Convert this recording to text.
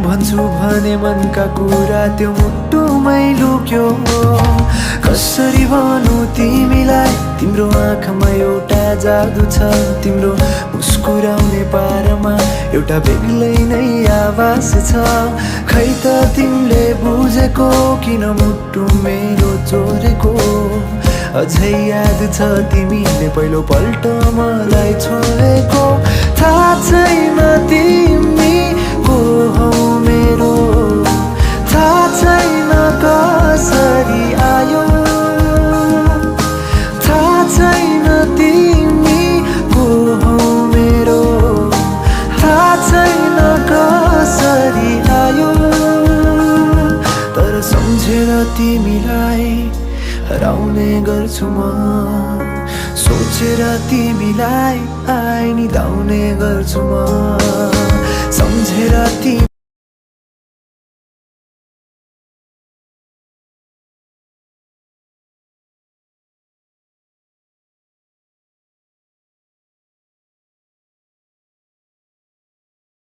भन्छु भने मनका कुरा त्यो मुटुमै लुक्यो। कसरी भनौँ तिमीलाई, तिम्रो आँखामा एउटा जादु छ, तिम्रो मुस्कुराउने पारामा एउटा बेग्लै नै आवाज छ। खै त तिमीले बुझेको किन मुटु मेरो चोरेको, अझै याद छ तिमीले पहिलो पल्ट मलाई छोडेको। थाहा छैन तिमी को हौ मेरो, थाहा छैन कसरी आयो, थाहा छैन तिमी को हौ मेरो, थाहा छैन कसरी आयो। तर सम्झेर तिमीलाई हराउने गर्छु म, सोचेर तिमीलाई निदाउने गर्छु म। सम्झेर तिमीलाई